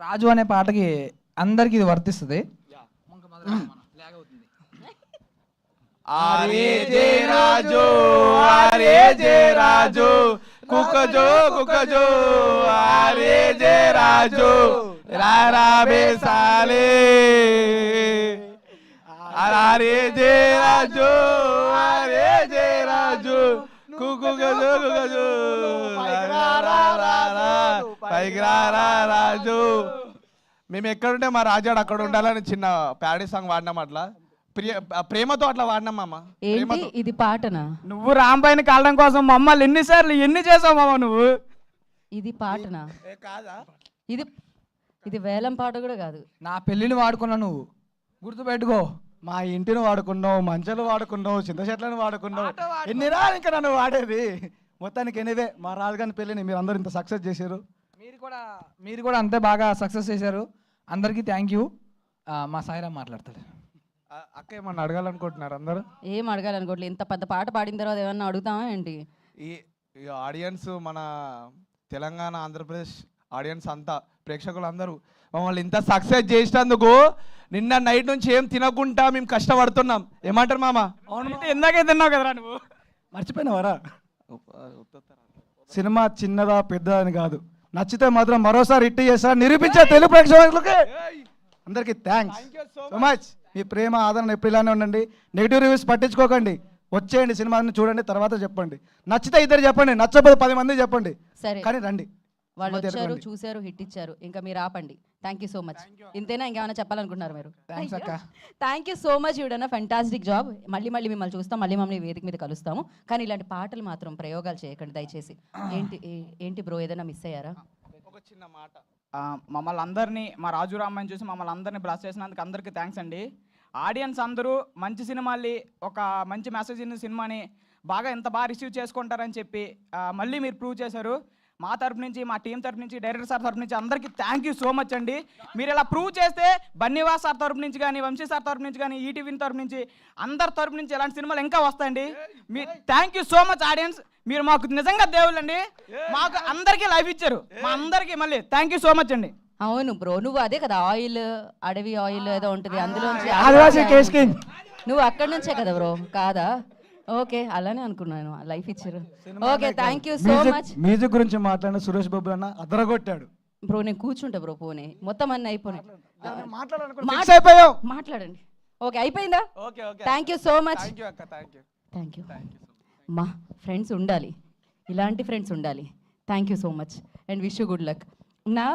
రాజు అనే పాటకి అందరికి ఇది వర్తిస్తుంది. ఆరే జే రాజు ఆరే జే రాజు కుకజో కుకజో ఆరే జే రాజు రారా బేసాలే ఆరే జే రాజు ఆరే జే రాజు కుకజో కుకజో పైకి రారా రాజు. మేము ఎక్కడుంటే మా రాజాడు అక్కడ ఉండాలని చిన్న ప్యాడీ సాంగ్ వాడినాం. అట్లా ప్రేమతో అట్లా వాడినాం మామ. ఏంటి ఇది పాటనా? నువ్వు రాంబాయిని కాలడం కోసం మమ్మల్ని ఎన్ని చేసావు మామ నువ్వు. ఇది పాటనా? కాదా ఇది ఇది వేలం పాట కూడా కాదు. నా పెళ్ళిని వాడుకున్నా నువ్వు, గుర్తుపెట్టుకో. మా ఇంటిని వాడుకున్నావు, మంచాలు వాడుకున్నావు, చింత చెట్లను వాడుకున్నావు, ఎన్నిరా ఇంకా నన్ను వాడేది. మొత్తానికి ఎనివే మా రాజుగారి పెళ్ళిని మీరు అందరూ ఇంత సక్సెస్ చేశారు. మీరు కూడా అంతే బాగా సక్సెస్ చేశారు. అందరికీ థ్యాంక్ యూ. మా సాయిరామ్ మాట్లాడతాడు. అక్క ఏమన్నా అడగాలనుకుంటున్నారు అందరూ? ఏం అడగాలనుకోవట్లేదు. ఇంత పెద్ద పాట పాడిన తర్వాత ఏమన్నా అడుగుతామా ఏంటి? ఈ ఆడియన్స్ మన తెలంగాణ ఆంధ్రప్రదేశ్ ఆడియన్స్ అంతా ప్రేక్షకులు అందరూ మమ్మల్ని ఇంత సక్సెస్ చేసినందుకు నిన్న నైట్ నుంచి ఏం తినకుండా మేము కష్టపడుతున్నాం. ఏమంటారు మామ? అవును, ఇందాకే తిన్నావు కదరా నువ్వు. మర్చిపోయినావరా? సినిమా చిన్నదా పెద్దదా అని కాదు, నచ్చితే మాత్రం మరోసారి హిట్ చేస్తారా నిరూపించే తెలుగు ప్రేక్షకులకి అందరికీ థ్యాంక్స్ సో మచ్. మీ ప్రేమ ఆదరణ ఎప్పుడు ఇలానే ఉండండి. నెగిటివ్ రివ్యూస్ పట్టించుకోకండి. వచ్చేయండి, సినిమాని చూడండి, తర్వాత చెప్పండి. నచ్చితే ఇద్దరు చెప్పండి, నచ్చకపోతే 10 మంది చెప్పండి. సరే, కానీ రండి. వాళ్ళు వచ్చారు, చూశారు, హిట్ ఇచ్చారు, ఇంకా మీరు ఆపండి. Thank you so much. ఇంతేనా, ఇంకేమైనా చెప్పాలనుకుంటున్నారు మీరు? Thank you so much. You done a fantastic job. మళ్ళీ మిమ్మల్ని చూస్తాం, మళ్ళీ మమ్మల్ని వేదిక మీద కలుస్తాము. కానీ ఇలాంటి పాటలు మాత్రం ప్రయోగాలు చేయకండి దయచేసి. ఏంటి బ్రో, ఏదైనా మిస్ అయ్యారా? ఒక చిన్న మాట. మమ్మల్ని అందరినీ, మా రాజు రామాయణ చూసి మమ్మల్ని అందరినీ బ్లస్ చేసినందుకు అందరికీ థ్యాంక్స్ అండి. ఆడియన్స్ అందరూ మంచి సినిమాల్ని, ఒక మంచి మెసేజ్ ఉన్న సినిమాని బాగా ఎంత బాగా రిసీవ్ చేసుకుంటారని చెప్పి మళ్ళీ మీరు ప్రూవ్ చేశారు. మా తరపు నుంచి, మా టీం తరపు నుంచి, డైరెక్టర్ సార్ తరపు నుంచి అందరికీ థ్యాంక్ యూ సో మచ్ అండి. మీరు ఇలా ప్రూవ్ చేస్తే బన్నీవాస్ సార్ తరపు నుంచి కానీ, వంశీ సార్ తరపు నుంచి కానీ, ఈటీవీ తరపు నుంచి, అందరి తరపు నుంచి ఇలాంటి సినిమాలు ఇంకా వస్తాయండి. మీ thank you so much audience. మీరు మాకు నిజంగా దేవుళ్ళండి. మాకు అందరికీ లైఫ్ ఇచ్చారు. మా అందరికీ మళ్ళీ థ్యాంక్ యూ సో మచ్ అండి. అవును బ్రో, నువ్వు అదే కదా ఆయిల్, అడవి ఆయిల్ ఏదో ఉంటుంది, అందులోంచి నువ్వు అక్కడి నుంచే కదా బ్రో? కాదా? ఓకే, అలానే అనుకున్నాను, లైఫ్ ఇచ్చారు. Okay, thank you so much. Music గురించి మాట్లాడిన సురేష్ బాబు అన్న అదరగొట్టాడు బ్రో. నేను కూర్చుంటా బ్రో, పోనీ మొత్తం అన్నీ అయిపోయినాయి. మాట్లాడండి. ఓకే, అయిపోయిందా? Thank you so much. Thank you. మా ఫ్రెండ్స్ ఉండాలి, ఇలాంటి ఫ్రెండ్స్ ఉండాలి. Thank you so much and wish you good luck. నా